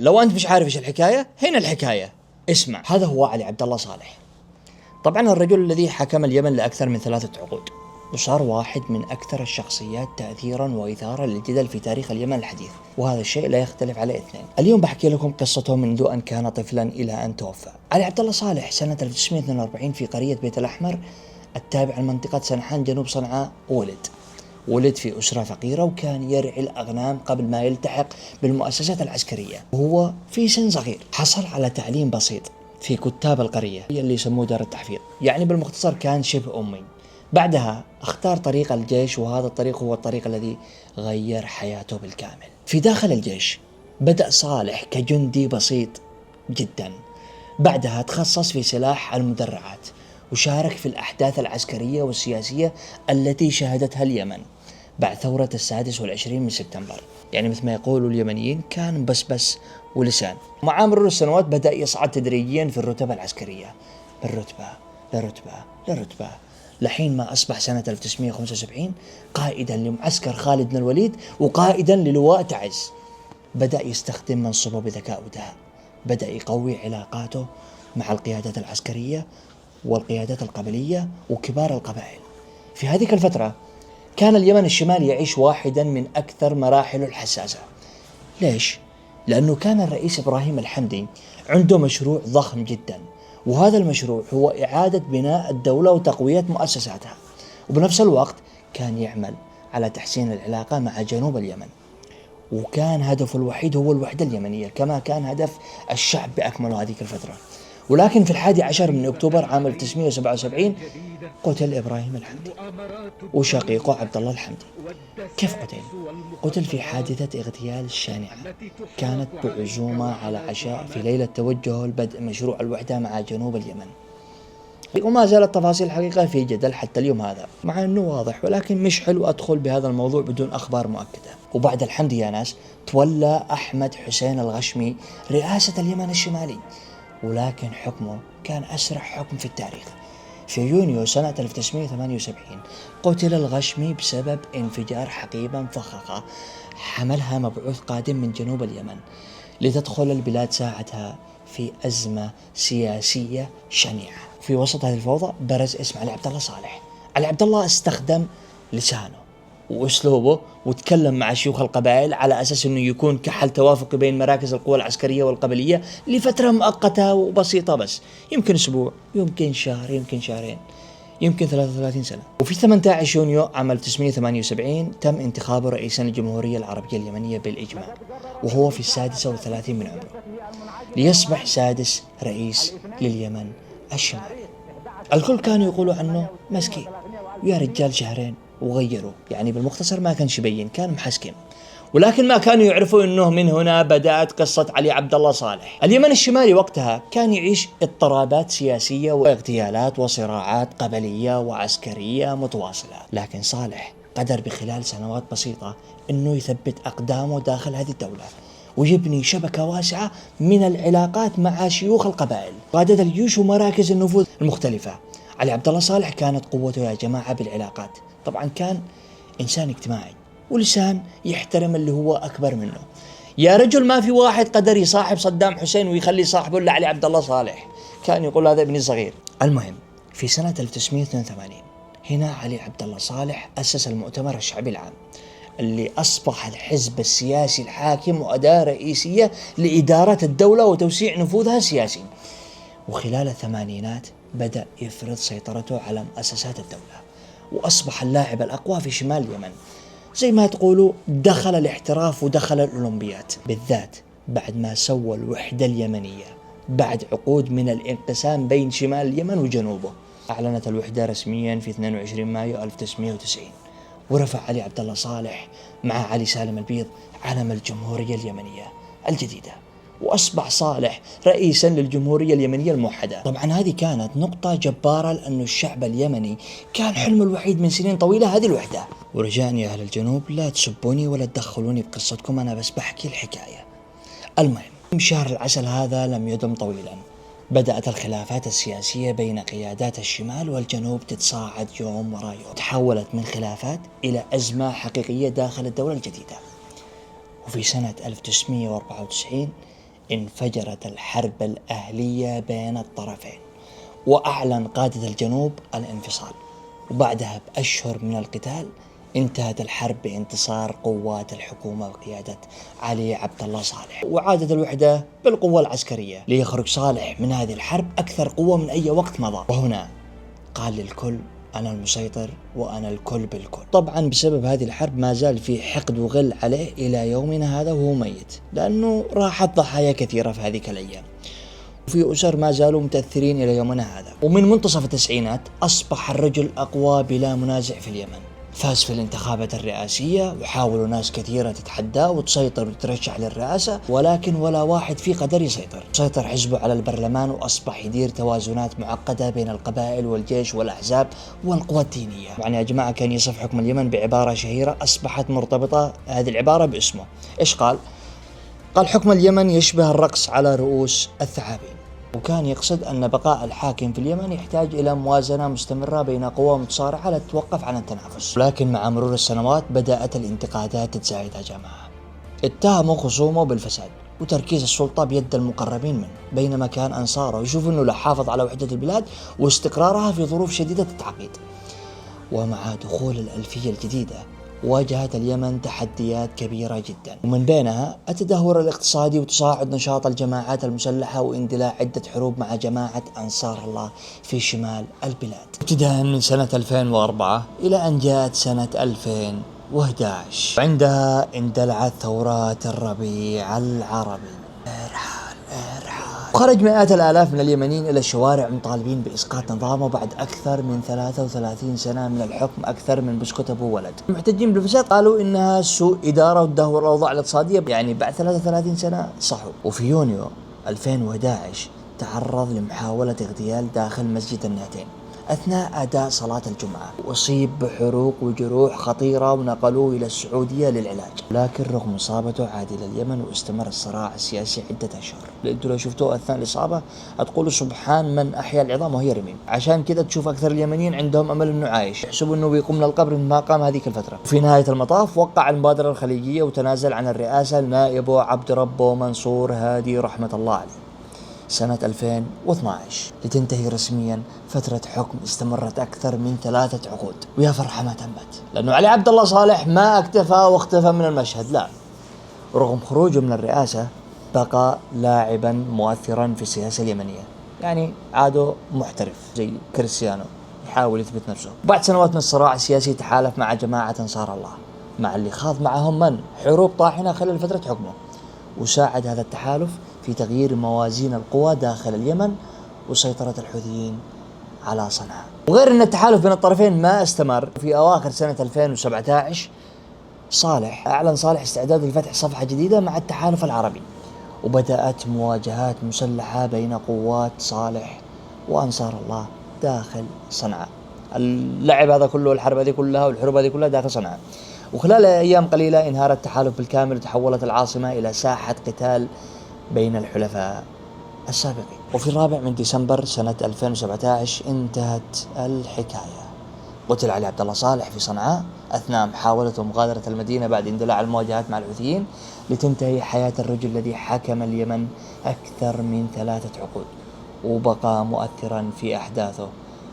لو أنت مش عارف إيش الحكاية، هنا الحكاية. اسمع، هذا هو علي عبد الله صالح. طبعا الرجل الذي حكم اليمن لأكثر من 3 عقود، وصار واحد من أكثر الشخصيات تأثيرا وإثارة للجدل في تاريخ اليمن الحديث، وهذا الشيء لا يختلف عليه اثنين. اليوم بحكي لكم قصته منذ أن كان طفلا إلى أن توفى. علي عبد الله صالح سنة 1942 في قرية بيت الأحمر التابعة لمنطقة سنحان جنوب صنعاء ولد في أسرة فقيرة، وكان يرعي الأغنام قبل ما يلتحق بالمؤسسات العسكرية. وهو في سن صغير حصل على تعليم بسيط في كتاب القرية اللي يسموه دار التحفيظ، يعني بالمختصر كان شبه أمي. بعدها اختار طريق الجيش، وهذا الطريق هو الطريق الذي غير حياته بالكامل. في داخل الجيش بدأ صالح كجندي بسيط جدا، بعدها تخصص في سلاح المدرعات، وشارك في الأحداث العسكرية والسياسية التي شهدتها اليمن بعد ثورة 26 من سبتمبر. يعني مثل ما يقولوا اليمنيين، كان بس ولسان. مع مرور السنوات بدأ يصعد تدريجيا في الرتب العسكرية، من رتبة لرتبة لحين ما أصبح سنة 1975 قائدا لمعسكر خالد بن الوليد وقائدا للواء تعز. بدأ يستخدم منصبه بذكاء ودهاء، بدأ يقوي علاقاته مع القيادات العسكرية والقيادات القبلية وكبار القبائل. في هذه الفترة كان اليمن الشمالي يعيش واحدا من أكثر مراحله الحساسة. ليش؟ لأنه كان الرئيس إبراهيم الحمدي عنده مشروع ضخم جدا، وهذا المشروع هو إعادة بناء الدولة وتقوية مؤسساتها، وبنفس الوقت كان يعمل على تحسين العلاقة مع جنوب اليمن، وكان هدفه الوحيد هو الوحدة اليمنية، كما كان هدف الشعب بأكمله هذه الفترة. ولكن في 11 من أكتوبر عام 1977 قتل إبراهيم الحمدي وشقيقه عبد الله الحمدي. كيف قتل؟ قتل في حادثة اغتيال شانعة كانت بعزومة على عشاء في ليلة توجهه لبدء مشروع الوحدة مع جنوب اليمن. وما زالت تفاصيل الحقيقة في جدل حتى اليوم هذا، مع أنه واضح، ولكن مش حلو أدخل بهذا الموضوع بدون أخبار مؤكدة. وبعد الحمدي يا ناس تولى أحمد حسين الغشمي رئاسة اليمن الشمالي، ولكن حكمه كان أسرع حكم في التاريخ. في يونيو سنة 1978 قتل الغشمي بسبب انفجار حقيبة مفخخة حملها مبعوث قادم من جنوب اليمن لتدخل البلاد ساعتها في أزمة سياسية شنيعة. في وسط هذه الفوضى برز اسم علي عبد الله صالح. علي عبد الله استخدم لسانه وأسلوبه وتكلم مع شيوخ القبائل على أساس أنه يكون كحل توافقي بين مراكز القوى العسكرية والقبلية لفترة مؤقتة وبسيطة، بس يمكن أسبوع، يمكن شهر، يمكن شهرين، يمكن 33 سنة. وفي 18 يونيو عام 1978 تم انتخابه رئيسا للجمهورية العربية اليمنية بالإجماع، وهو في 36 من عمره، ليصبح سادس رئيس لليمن الشمالي. الكل كانوا يقولوا عنه مسكين ويا رجال شهرين وغيروا، يعني بالمختصر ما كانش يبين، كان محسكم. ولكن ما كانوا يعرفوا انه من هنا بدأت قصة علي عبد الله صالح. اليمن الشمالي وقتها كان يعيش اضطرابات سياسية واغتيالات وصراعات قبلية وعسكرية متواصلة، لكن صالح قدر بخلال سنوات بسيطة انه يثبت اقدامه داخل هذه الدولة ويبني شبكة واسعة من العلاقات مع شيوخ القبائل، قادة الجيوش ومراكز النفوذ المختلفة. علي عبد الله صالح كانت قوته يا جماعة بالعلاقات. طبعا كان إنسان اجتماعي ولسان يحترم اللي هو أكبر منه. يا رجل ما في واحد قدر يصاحب صدام حسين ويخلي صاحبه إلا علي عبد الله صالح، كان يقول هذا ابني صغير. المهم في سنة 1982 هنا علي عبد الله صالح أسس المؤتمر الشعبي العام، اللي أصبح الحزب السياسي الحاكم وأداة رئيسية لإدارة الدولة وتوسيع نفوذها السياسي. وخلال الثمانينات بدأ يفرض سيطرته على مؤسسات الدولة، وأصبح اللاعب الأقوى في شمال اليمن. زي ما تقولوا دخل الاحتراف ودخل الأولمبيات، بالذات بعد ما سوى الوحدة اليمنية بعد عقود من الانقسام بين شمال اليمن وجنوبه. أعلنت الوحدة رسميا في 22 مايو 1990، ورفع علي عبد الله صالح مع علي سالم البيض علم الجمهورية اليمنية الجديدة، وأصبح صالح رئيسا للجمهورية اليمنية الموحدة. طبعا هذه كانت نقطة جبارة، لأنه الشعب اليمني كان حلمه الوحيد من سنين طويلة هذه الوحدة. ورجاء يا أهل الجنوب لا تسبوني ولا تدخلوني بقصتكم، أنا بس بحكي الحكاية. المهم شهر العسل هذا لم يدم طويلا، بدأت الخلافات السياسية بين قيادات الشمال والجنوب تتصاعد يوم وراء يوم، تحولت من خلافات إلى أزمة حقيقية داخل الدولة الجديدة. وفي سنة 1994 انفجرت الحرب الأهلية بين الطرفين، وأعلن قادة الجنوب الانفصال. وبعدها بأشهر من القتال انتهت الحرب بانتصار قوات الحكومة بقيادة علي عبد الله صالح، وعادت الوحدة بالقوة العسكرية، ليخرج صالح من هذه الحرب أكثر قوة من أي وقت مضى. وهنا قال للكل: أنا المسيطر وأنا الكل بالكل. طبعا بسبب هذه الحرب ما زال في حقد وغل عليه إلى يومنا هذا وهو ميت، لأنه راحت ضحايا كثيرة في هذه الأيام، وفي أسر ما زالوا متأثرين إلى يومنا هذا. ومن منتصف التسعينات أصبح الرجل أقوى بلا منازع في اليمن، فاز في الانتخابات الرئاسية، وحاولوا ناس كثيرة تتحداه وتسيطر وترشح للرئاسة، ولكن ولا واحد فيه قدر يسيطر. سيطر حزبه على البرلمان وأصبح يدير توازنات معقدة بين القبائل والجيش والأحزاب والقوى الدينية. يعني يا جماعة كان يصف حكم اليمن بعبارة شهيرة أصبحت مرتبطة هذه العبارة باسمه. إيش قال؟ قال: حكم اليمن يشبه الرقص على رؤوس الثعابين. وكان يقصد أن بقاء الحاكم في اليمن يحتاج إلى موازنة مستمرة بين قوى متصارعة لا تتوقف عن التنافس. لكن مع مرور السنوات بدأت الانتقادات تتزايد يا جماعة. اتهموا خصومه بالفساد وتركيز السلطة بيد المقربين منه، بينما كان أنصاره يشوفوا أنه لا، حافظ على وحدة البلاد واستقرارها في ظروف شديدة التعقيد. ومع دخول الألفية الجديدة واجهت اليمن تحديات كبيرة جدا، ومن بينها التدهور الاقتصادي وتصاعد نشاط الجماعات المسلحة واندلاع عدة حروب مع جماعة أنصار الله في شمال البلاد، ابتداء من سنة 2004 إلى أن جاءت سنة 2011. عندها اندلعت ثورات الربيع العربي. خرج مئات الآلاف من اليمنيين إلى الشوارع مطالبين بإسقاط نظامه بعد أكثر من 33 سنة من الحكم، أكثر من بسكوت أبو ولد. المحتجين بالفساد قالوا إنها سوء إدارة وتدهور الأوضاع الاقتصادية، يعني بعد 33 سنة صحوا. وفي يونيو 2011 تعرض لمحاولة اغتيال داخل مسجد النهتين أثناء أداء صلاة الجمعة، وأصيب بحروق وجروح خطيرة ونقلوه إلى السعودية للعلاج. لكن رغم إصابته عاد إلى اليمن واستمر الصراع السياسي عدة أشهر. أنتوا لو شفتوه أثناء الإصابة هتقولوا سبحان من أحيا العظام وهي رميم. عشان كذا تشوف أكثر اليمنيين عندهم أمل إنه عايش، يحسبوا إنه بيقوم من القبر ما قام هذيك الفترة. في نهاية المطاف وقع المبادرة الخليجية وتنازل عن الرئاسة نائبه عبد ربه منصور هادي رحمة الله عليه سنة 2012، لتنتهي رسميا فترة حكم استمرت أكثر من 3 عقود. ويا فرحة ما تمت، لأنه علي عبد الله صالح ما اكتفى واختفى من المشهد، لا، رغم خروجه من الرئاسة بقى لاعبا مؤثرا في السياسة اليمنية، يعني عاده محترف زي كريستيانو يحاول يثبت نفسه. بعد سنوات من الصراع السياسي تحالف مع جماعة أنصار الله، مع اللي خاض معهم حروب طاحنة خلال فترة حكمه، وساعد هذا التحالف في تغيير موازين القوى داخل اليمن وسيطرة الحوثيين على صنعاء. وغير أن التحالف بين الطرفين ما استمر، في أواخر سنة 2017 أعلن صالح استعداد لفتح صفحة جديدة مع التحالف العربي، وبدأت مواجهات مسلحة بين قوات صالح وأنصار الله داخل صنعاء. اللعب هذا كله، الحرب هذه كلها والحروب هذه كلها داخل صنعاء. وخلال أيام قليلة انهار التحالف بالكامل وتحولت العاصمة إلى ساحة قتال بين الحلفاء السابقين. وفي 4 ديسمبر سنة 2017 انتهت الحكاية. قتل علي عبد الله صالح في صنعاء أثناء محاولته مغادرة المدينة بعد اندلاع المواجهات مع الحوثيين، لتنتهي حياة الرجل الذي حكم اليمن أكثر من 3 عقود وبقى مؤثرا في أحداثه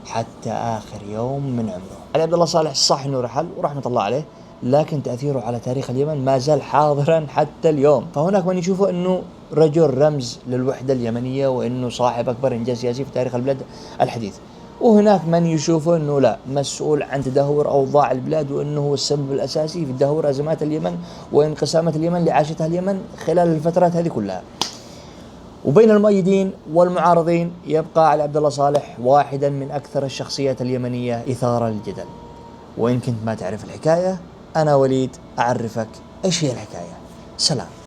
حتى آخر يوم من عمره. علي عبد الله صالح صح إنه رحل ورحمة الله عليه، لكن تأثيره على تاريخ اليمن ما زال حاضرا حتى اليوم. فهناك من يشوفه أنه رجل رمز للوحدة اليمنية وأنه صاحب أكبر إنجاز سياسي في تاريخ البلاد الحديث، وهناك من يشوفه أنه لا، مسؤول عن تدهور أوضاع البلاد وأنه هو السبب الأساسي في تدهور أزمات اليمن وانقسامات اليمن اللي عاشتها اليمن خلال الفترات هذه كلها. وبين المؤيدين والمعارضين يبقى علي عبد الله صالح واحدا من أكثر الشخصيات اليمنية إثارة للجدل. وإن كنت ما تعرف الحكاية، أنا وليد أعرفك إيش هي الحكاية. سلام.